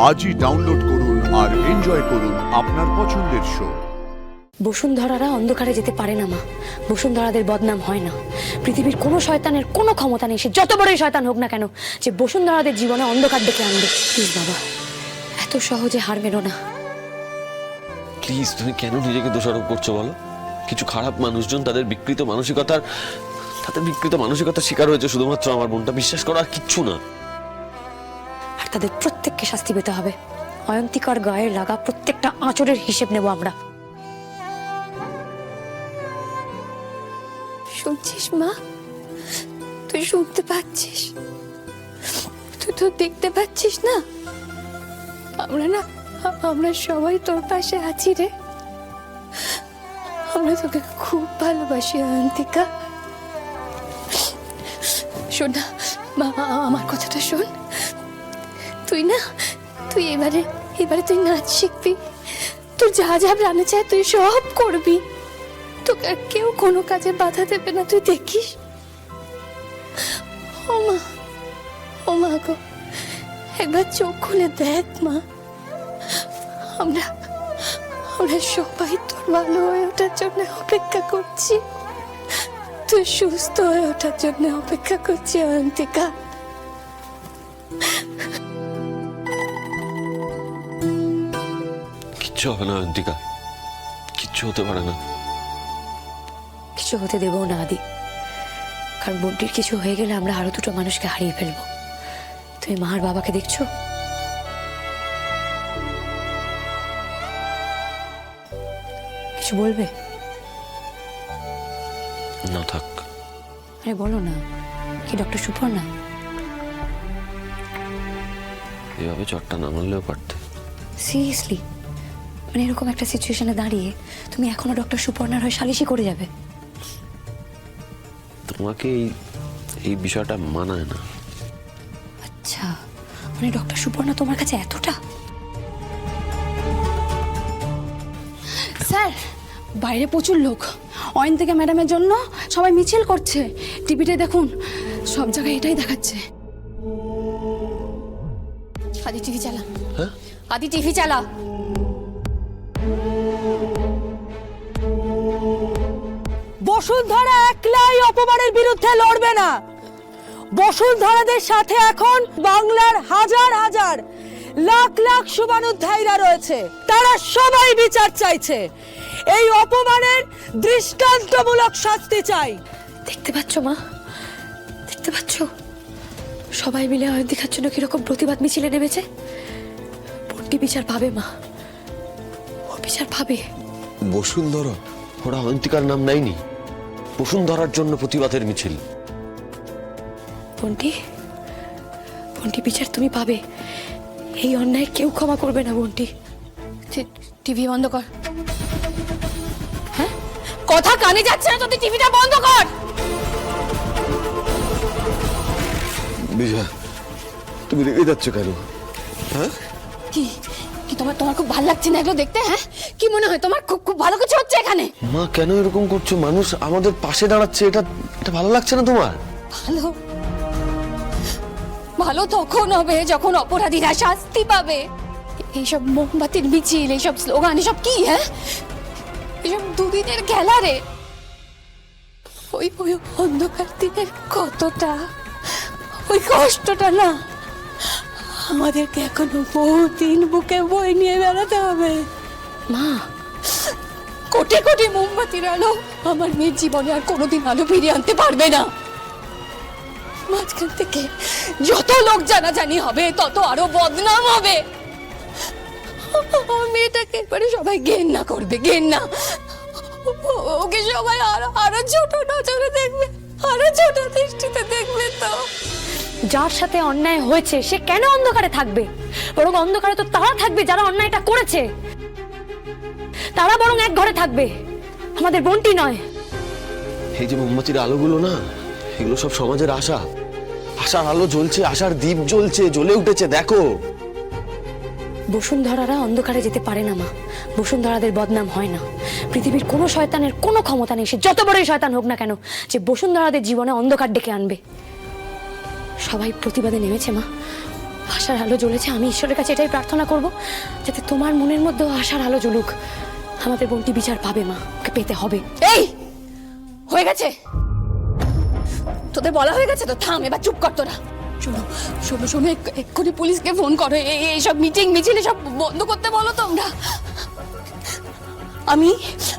আজই ডাউনলোড করুন আর এনজয় করুন আপনার পছন্দের শো। বসুন্ধরারা অন্ধকারে যেতে পারে না মা। বসুন্ধরাদের বদনাম হয় না। পৃথিবীর কোনো শয়তানের কোনো ক্ষমতা নেই, সে যত বড়ই শয়তান হোক না কেন, যে বসুন্ধরাদের জীবনে অন্ধকার ডেকে আনবে। প্লিজ বাবা, এত সহজে হার মেনো না। প্লিজ, তুমি কেন নিজেকে দোষারোপ করছো বলো? কিছু খারাপ মানুষজন তাদের বিকৃত মানসিকতার শিকার হয়েছে শুধুমাত্র আমার বোনটা, বিশ্বাস করো, আর কিচ্ছু না। আর তাদের প্রত্যেককে শাস্তি পেতে হবে। অয়ন্তিকার গায়ে লাগা প্রত্যেকটা আঁচড়ের হিসেব নেব আমরা। শুনছিস মা? তুই শুনতে পাচ্ছিস? তুই তো দেখতে পাচ্ছিস না? আমরা সবাই তোর পাশে আছি রে। আমরা তোকে খুব ভালোবাসি অয়ন্তিকা। শোন না মা, আমার কথাটা শোন। তুই এবারে তুই নাচ শিখবি। তোর যা যা প্রাণে চায় তুই সব করবি। তোকে আর কেউ কোনো কাজে বাধা দেবে না, তুই দেখিস। ও মা গো, একবার চোখ খুলে দেখ মা। আমরা সবাই তোর ভালো হয়ে ওঠার জন্য অপেক্ষা করছি। তুই সুস্থ হয়ে ওঠার জন্য অপেক্ষা করছি অয়ন্তিকা। কিচ্ছু হবে না অয়ন্তিকা, কিচ্ছু হতে পারে না। কিছু হতে দেবো না আদি, কারণ বোনটির কিছু হয়ে গেলে আমরা আরো দুটো মানুষকে হারিয়ে ফেলবো। তুমি মার বাবাকে দেখছো? কিছু বলবে না থাক। আরে বলো না, কি ডক্টর সুপর্ণা? এভাবে চটটা না মারলেও পারতে। সিরিয়াসলি, মানে এরকম একটা সিচুয়েশনে দাঁড়িয়ে তুমি এখনো ডক্টর সুপর্ণার হয়ে সালিশি করে যাবে? তোমাকে এই বিষয়টা মানায় না। আচ্ছা, মানে ডক্টর সুপর্ণা তোমার কাছে এতটা? স্যার, বাইরে প্রচুর লোক। অয়ন্তিকা ম্যাডামের জন্য সবাই মিছিল করছে। টিভিতে দেখুন, সব জায়গায় এটাই দেখাচ্ছে। আদি টিভি চালা। হ্যাঁ, আদি টিভি চালা। বসুন্ধরা একলাই অপমানের বিরুদ্ধে লড়বে না। বসুন্ধরাদের সাথে এখন বাংলার হাজার হাজার লাখ লাখ শুভানুধ্যায়ীরা রয়েছে। তারা সবাই বিচার চাইছে। এই অপমানের দৃষ্টান্তমূলক শাস্তি চাই। দেখতে পাচ্ছ মা, দেখতে পাচ্ছ সবাই মিলে অয়ন্তিকার জন্য কিরকম প্রতিবাদ মিছিলে নেমেছে। বোনটি বিচার পাবে মা, ও বিচার পাবে। বসুন্ধরা, ওরা অয়ন্তিকার নাম নেয়নি। বসুন্ধরার জন্য প্রতিবাদের মিছিল। বোনটি বিচার তুমি পাবে। এই অন্যায় কেউ ক্ষমা করবে না বোনটি। টিভি বন্ধ কর। হ্যাঁ, কথা কানে যাচ্ছে না তো? তুই টিভিটা বন্ধ কর। বিজয়া, তুমি রেগে যাচ্ছ কেন? হ্যাঁ, কি কি তোমার খুব ভালো লাগছে না এগুলো দেখতে? হ্যাঁ, কি মনে হয় তোমার খুব ভালো কিছু হচ্ছে এখানে? মা কেন এরকম করছো? মানুষ আমাদের পাশে দাঁড়াচ্ছে, এটা ভালো লাগছে না তোমার? ভালো তখন হবে যখন অপরাধীরা শাস্তি পাবে। এইসব মোমবাতির মিছিল, এইসব স্লোগান, এসব কি? হ্যাঁ, এসব দুদিনের খেলা রে। ওই অন্ধকার দিনের কতটা, ওই কষ্টটা না আমাদেরকে এখনো বহুদিন বুকে বই নিয়ে বেড়াতে হবে। মা, কোটি কোটি মোমবাতির আলো আমার মেয়ের জীবনে আর কোনোদিন আলো ফিরিয়ে আনতে পারবে না। মাঝখান থেকে যত লোক জানাজানি হবে তত আরো বদনাম হবে। আমার মেয়েটাকে এবারে সবাই ঘেন্না করবে, ঘেন্না। ওকে সবাই আরো ছোট নজরে দেখবে, আরো ছোট দৃষ্টিতে দেখবে। তো যার সাথে অন্যায় হয়েছে সে কেন অন্ধকারে থাকবে? বরং অন্ধকারে তো তারা থাকবে যারা অন্যায়টা করেছে। তারা বরং এক ঘরে থাকবে, আমাদের বোনটি নয়। এই যে মোমবাতির আলোগুলো না, এগুলো সব সমাজের আশা। আশার আলো জ্বলছে, আশার দ্বীপ জ্বলছে, জ্বলে উঠেছে, দেখো। বসুন্ধরারা অন্ধকারে যেতে পারে না মা। বসুন্ধরাদের বদনাম হয় না। পৃথিবীর কোনো শয়তানের কোনো ক্ষমতা নেই, সে যত বড়ই শয়তান হোক না কেন, যে বসুন্ধরাদের জীবনে অন্ধকার ডেকে আনবে। সবাই প্রতিবাদে নেমেছে মা, আশার আলো জ্বলেছে, আমি ঈশ্বরের কাছে এটাই প্রার্থনা করব যাতে তোমার মনের মধ্যেও আশার আলো জ্বলুক। আমাদের বোনটি বিচার পাবে মা, ওকে পেতে হবে। এই হয়ে গেছে, তোদের বলা হয়ে গেছে তো, থাম এবার, চুপ কর তোরা। শোনো শোনো শোনো, এক্ষুনি পুলিশকে ফোন করো, এইসব মিটিং মিছিল সব বন্ধ করতে বলো তোমরা।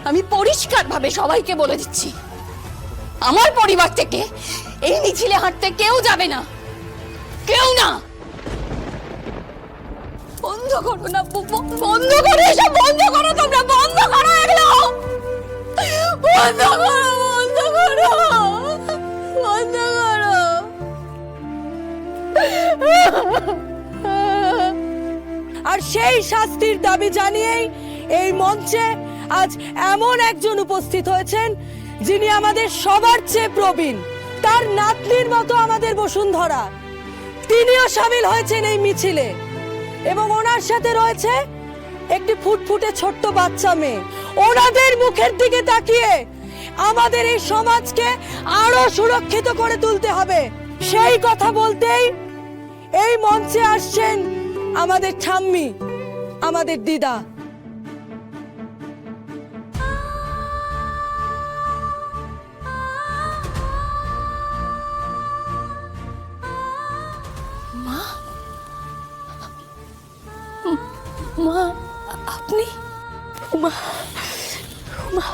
আমি পরিষ্কার ভাবে সবাইকে বলে দিচ্ছি, আমার পরিবার থেকে এই মিছিলে হাঁটতে কেউ যাবে না, কেউ না। বন্ধ করো না, বন্ধ করো, এসব বন্ধ করো তোমরা, বন্ধ করো এগুলো, বন্ধ করো, বন্ধ করো, বন্ধ করো। আর সেই শাস্তির দাবি জানিয়েই এই মঞ্চে আজ এমন একজন উপস্থিত হয়েছেন যিনি আমাদের সবার চেয়ে প্রবীণ, তার নাতনির মতো আমাদের বসুন্ধরা। তিনিও সামিল হয়েছেন এই মিছিলে এবং ওনার সাথে রয়েছে একটি ফুটফুটে ছোট্ট বাচ্চা মেয়ে। ওনাদের মুখের দিকে তাকিয়ে আমাদের এই সমাজকে আরো সুরক্ষিত করে তুলতে হবে, সেই কথা বলতেই এই মঞ্চে আসছেন আমাদের ঠাম্মি, আমাদের দিদা। মা, আপনি? মা, মা,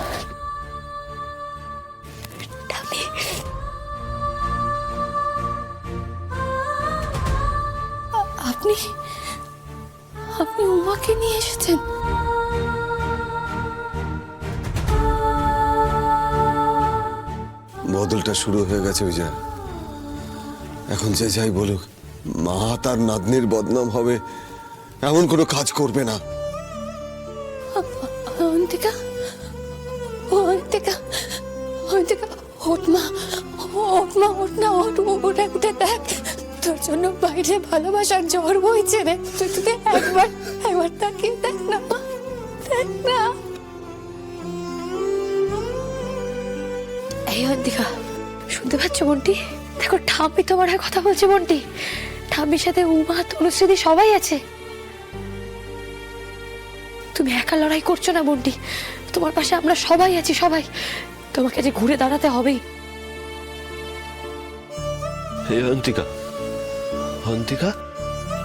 ঠাম্মি। আপনি আপনি উমাকে নিয়ে এসেছেন? বদলটা শুরু হয়ে গেছে বিজয়া। এখন যে যাই বলুক, মা তার নাতনির বদনাম হবে এমন কোনো কাজ করবে না। অন্তিকা, অন্তিকা, অন্তিকা, ওঠ মা, ওঠ মা, ওঠ না, ওঠ, উঠে উঠে দেখ, তোর জন্য বাইরে ভালোবাসার ঝড় বইছে রে। তুই একবার একবার তাকিয়ে দেখ না মা, দেখ না। এই অন্তিকা, শুনতে পাচ্ছ বোনটি? দেখো ঠাম্মি তোমার হয়ে কথা বলছে বোনটি। ঠাম্মির সাথে উমা, তনুশ্রী সবাই আছে। তুমি একা লড়াই করছো না বোনটি, তোমার পাশে আমরা সবাই আছি, সবাই। তোমাকে যে ঘুরে দাঁড়াতে হবেই। এই অন্তিকা, অন্তিকা,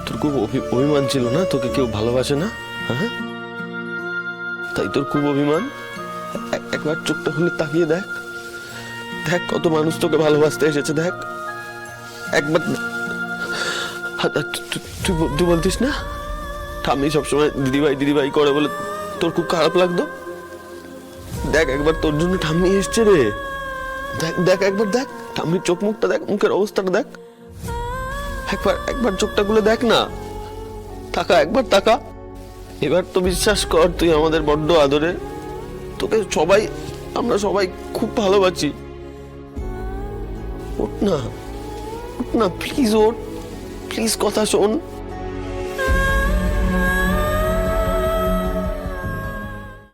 তোর খুব অভিমান ছিল না তোকে কেউ ভালোবাসে না? হ্যাঁ, তাই তোর খুব অভিমান? একবার চোখটা খুলে তাকিয়ে দেখ, দেখ কত মানুষ তোকে ভালোবাসতে এসেছে, দেখ একবার। তুই বলতিস না ঠাম্মি সবসময় দিদিভাই দিদিভাই করে বলে তোর খুব খারাপ লাগতো? দেখ একবার তোর জন্য ঠাম্মি এসছে রে, দেখ দেখ একবার, দেখ ঠাম্মির চোখ মুখটা দেখ, মুখের অবস্থাটা দেখ, একবার চোখটা খুলে দেখ না, তাকা একবার, তাকা। এবার তো বিশ্বাস কর, তুই আমাদের বড্ড আদরে, তোকে সবাই, আমরা সবাই খুব ভালোবাসি। ওঠ না, ওঠ না, প্লিজ ওঠ, প্লিজ কথা শোন।